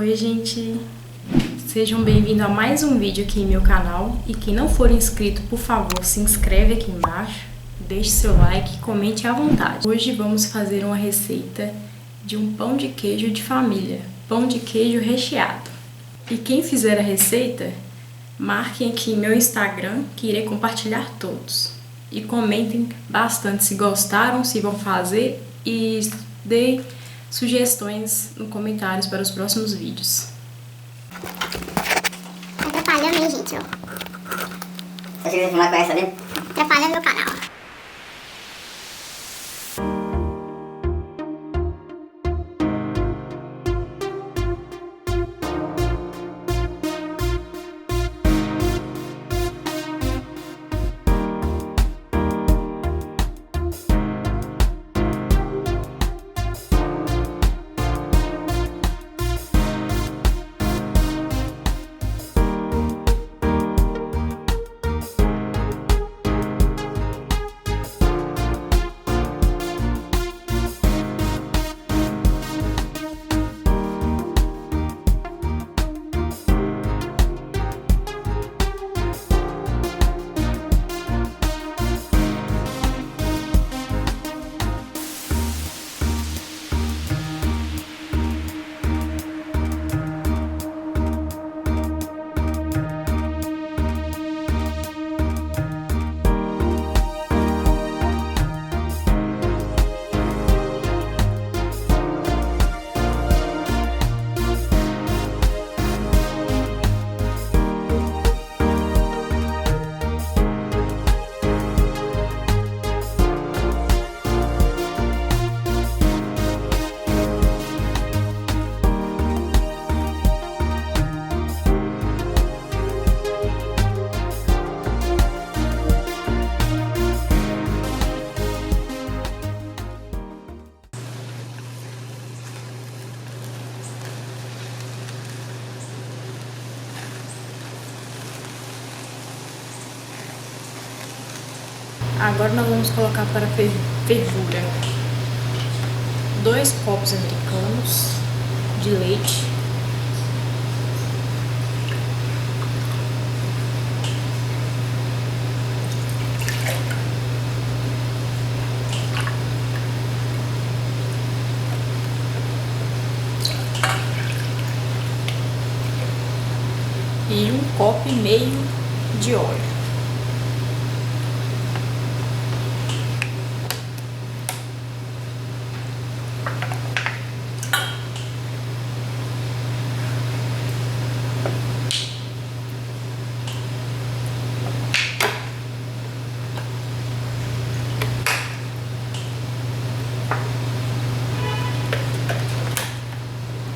Oi, gente! Sejam bem-vindos a mais um vídeo aqui em meu canal. E quem não for inscrito, por favor, se inscreve aqui embaixo, deixe seu like e comente à vontade. Hoje vamos fazer uma receita de um pão de queijo de família, pão de queijo recheado. E quem fizer a receita, marquem aqui meu Instagram, que irei compartilhar todos. E comentem bastante se gostaram, se vão fazer e deem sugestões nos comentários para os próximos vídeos. Atrapalhando, hein, gente, ó. Você chega a filmar com essa ali? Atrapalhando meu canal. Agora nós vamos colocar para fervura 2 copos americanos de leite, e 1,5 copo de óleo.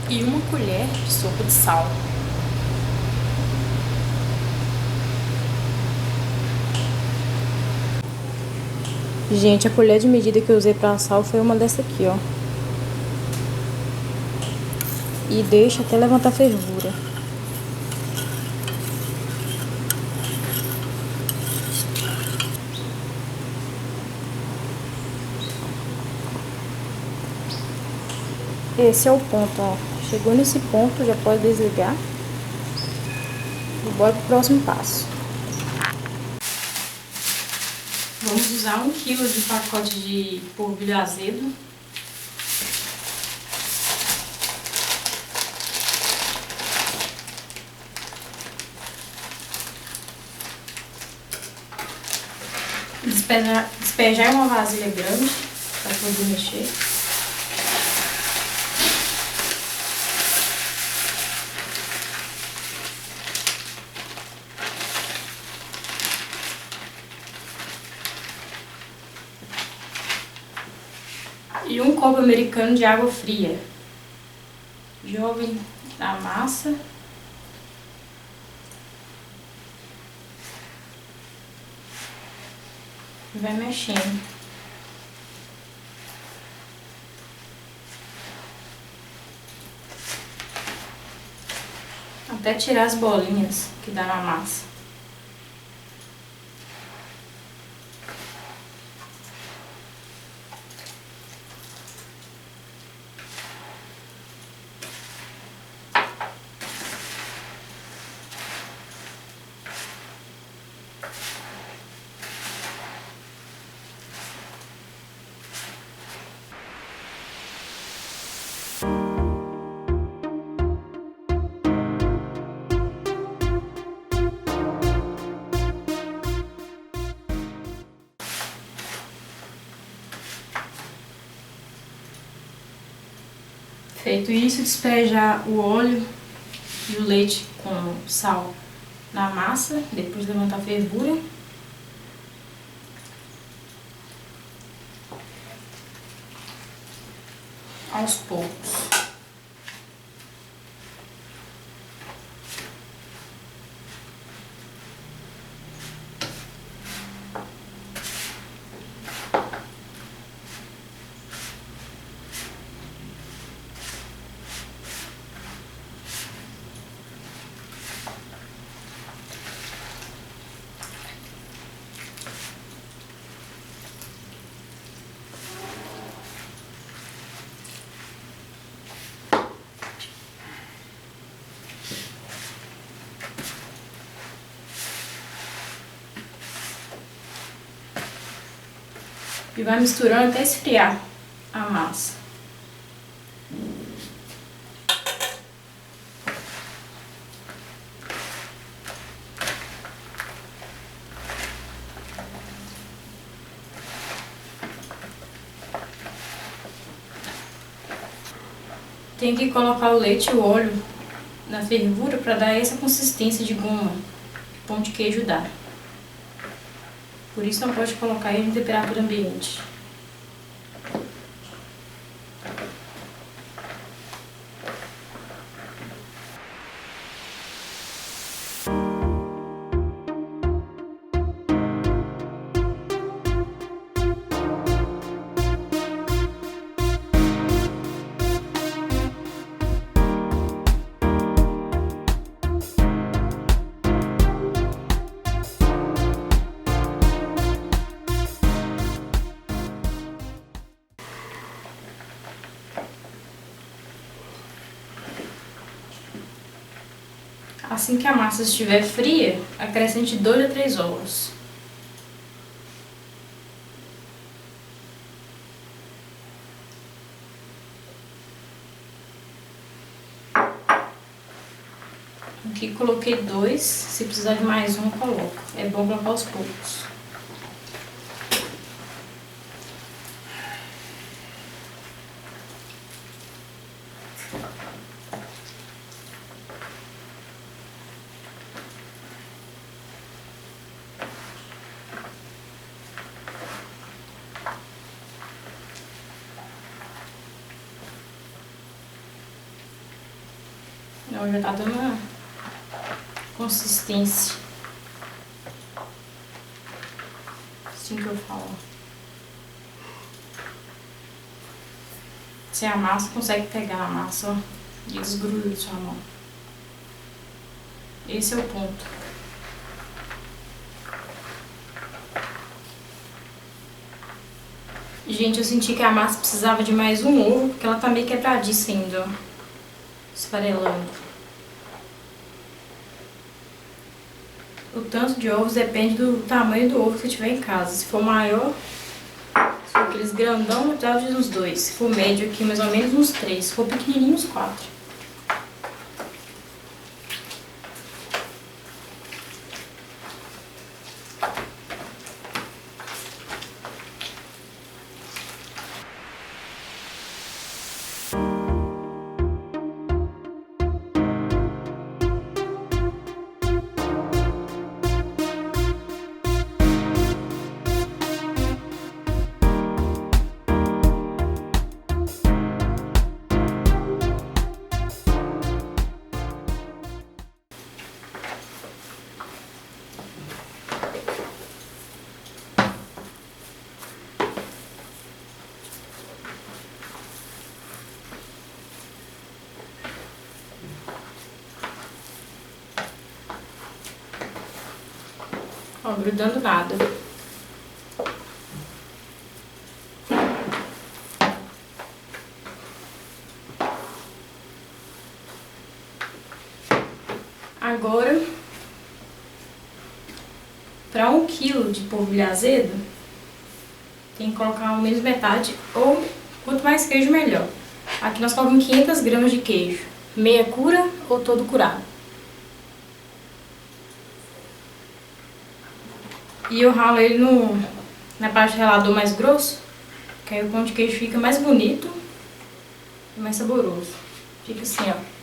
E 1 colher de sopa de sal. Gente, a colher de medida que eu usei para sal foi uma dessa aqui, ó. E deixa até levantar fervura. Esse é o ponto, ó. Chegou nesse ponto, já pode desligar. E bora pro próximo passo. Vamos usar 1 kg de pacote de polvilho azedo. Despejar em uma vasilha grande para poder mexer. E 1 copo americano de água fria. Joga na massa. E vai mexendo. Até tirar as bolinhas que dá na massa. Feito isso, despejar o óleo e o leite com sal na massa, depois levantar a fervura. Aos poucos. E vai misturando até esfriar a massa. Tem que colocar o leite e o óleo na fervura para dar essa consistência de goma que pão de queijo dá. Por isso não pode colocar ele em temperatura ambiente. Assim que a massa estiver fria, acrescente 2 a 3 ovos. Aqui coloquei 2, se precisar de mais um, eu coloco. É bom colocar aos poucos. Não, já tá dando uma consistência. Assim que eu falo. Você amassa, consegue pegar a massa, ó, e desgruda da sua mão. Esse é o ponto. Gente, eu senti que a massa precisava de mais um ovo, porque ela tá meio quebradiça ainda, ó. Esfarelando. O tanto de ovos depende do tamanho do ovo que você tiver em casa. Se for maior, se for aqueles grandão, eu precisava de uns 2. Se for médio aqui, mais ou menos uns 3. Se for pequenininho, uns 4. Ó, grudando nada. Agora, para 1 quilo de polvilho azedo, tem que colocar ao menos metade, ou quanto mais queijo, melhor. Aqui nós colocamos 500 gramas de queijo, meia cura ou todo curado. E eu ralo ele na parte do ralador mais grosso, que aí o pão de queijo fica mais bonito e mais saboroso. Fica assim, ó.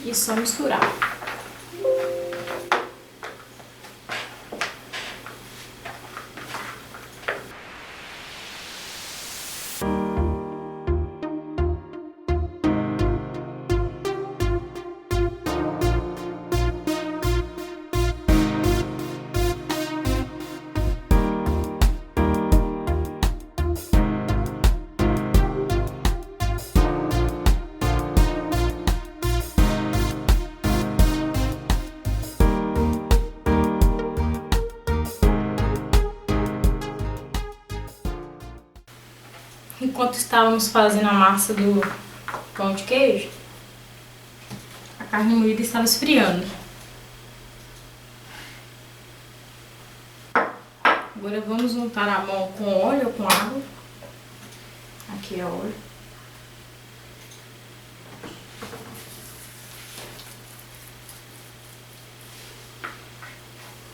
E só misturar. Enquanto estávamos fazendo a massa do pão de queijo, a carne moída estava esfriando. Agora vamos untar a mão com óleo ou com água. Aqui é óleo.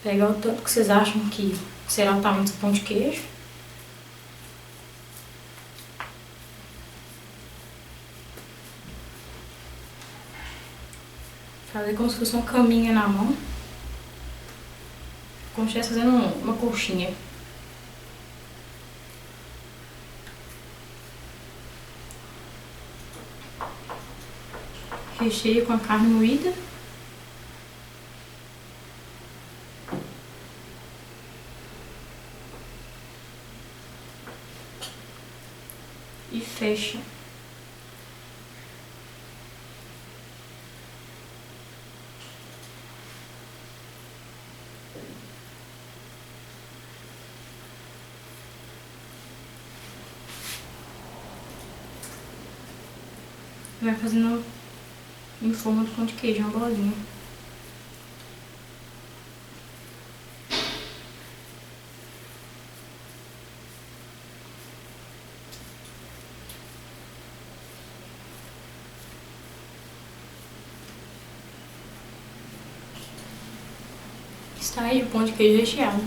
Pegar o tanto que vocês acham que será o tamanho do pão de queijo. Fazer como se fosse uma caminha na mão. Como se estivesse fazendo uma coxinha. Recheio com a carne moída. E fecha. Vai fazendo em forma de pão de queijo, uma bolinha. Está aí o pão de queijo recheado.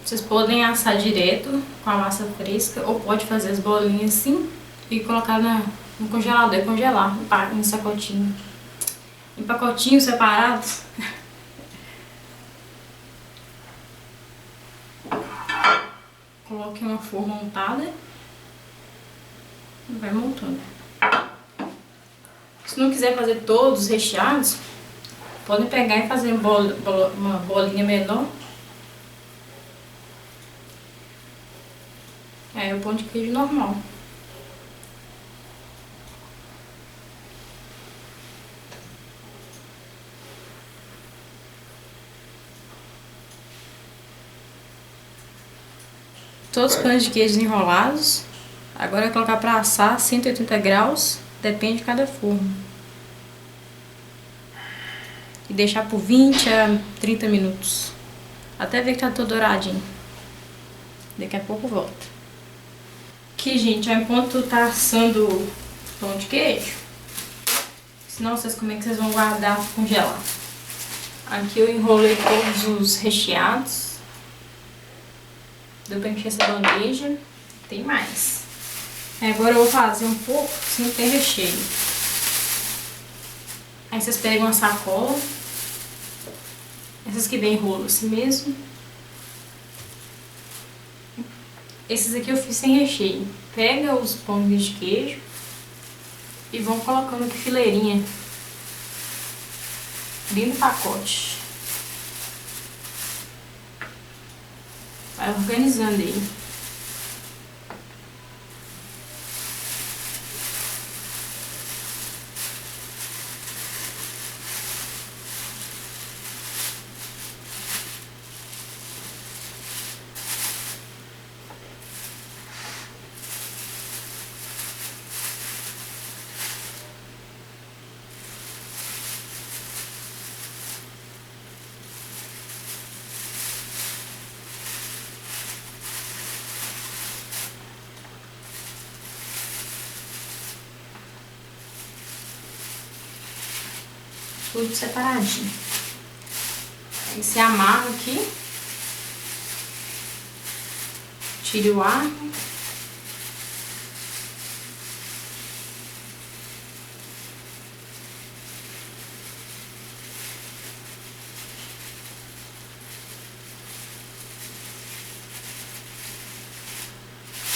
Vocês podem assar direto com a massa fresca ou pode fazer as bolinhas assim e colocar no congelador e congelar em sacotinho. Em pacotinhos separados. Coloque uma forma montada e vai montando. Se não quiser fazer todos recheados, podem pegar e fazer uma bolinha menor. É o pão de queijo normal. Todos os pães de queijo enrolados. Agora é colocar para assar 180 graus, depende de cada forno. E deixar por 20 a 30 minutos. Até ver que tá todo douradinho. Daqui a pouco volta. Aqui, gente, enquanto tá assando o pão de queijo, senão vocês como é que vocês vão guardar, congelar. Aqui eu enrolei todos os recheados. Deu pra encher essa bandeja. Tem mais. Agora eu vou fazer um pouco sem ter recheio. Aí vocês pegam uma sacola. Essas que vem rolo assim mesmo. Esses aqui eu fiz sem recheio. Pega os pães de queijo e vão colocando aqui fileirinha. Dentro do pacote. Vai organizando aí. tudo separadinho. Aí você amarra aqui. Tire o ar.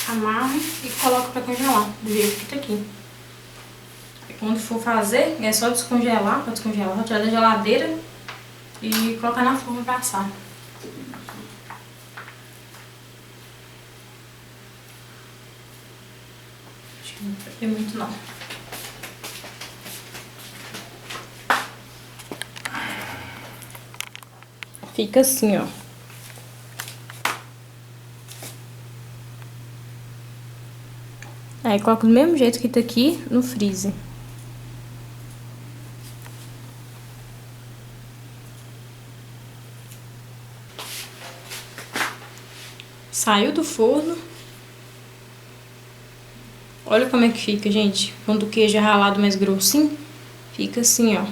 Amarra e coloca pra congelar, do jeito que tá aqui. E quando for fazer, é só descongelar, pra descongelar, tirar da geladeira e colocar na forma pra assar. Acho que não vai ter muito não. Fica assim, ó. Aí coloco do mesmo jeito que tá aqui no freezer. Saiu do forno. Olha como é que fica, gente. Quando o queijo é ralado mais grossinho, fica assim, ó.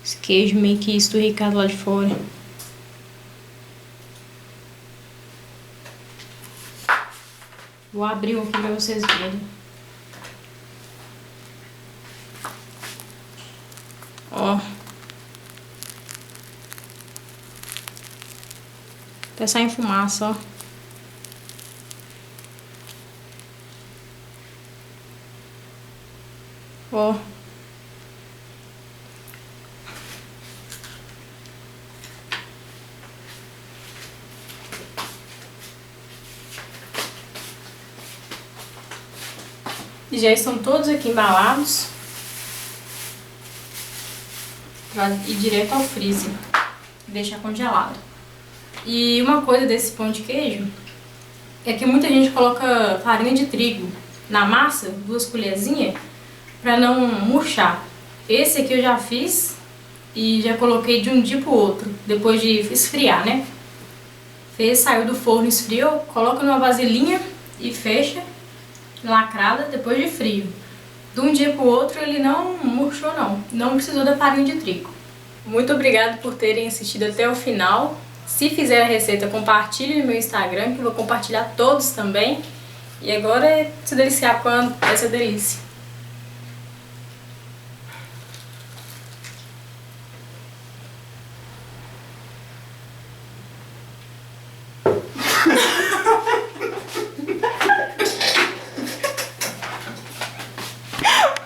Esse queijo meio que esturricado lá de fora. Vou abrir um aqui pra vocês verem. Ó. Até sair fumaça, ó. Ó. E já estão todos aqui embalados para ir direto ao freezer e deixar congelado. E uma coisa desse pão de queijo é que muita gente coloca farinha de trigo na massa, 2 colherzinhas, para não murchar. Esse aqui eu já fiz e já coloquei de um dia pro outro, depois de esfriar, né? Saiu do forno, esfriou, coloca numa vasilhinha e fecha, lacrada, depois de frio. De um dia pro outro ele não murchou não precisou da farinha de trigo. Muito obrigada por terem assistido até o final. Se fizer a receita, compartilhe no meu Instagram, que eu vou compartilhar todos também. E agora é se deliciar com essa delícia.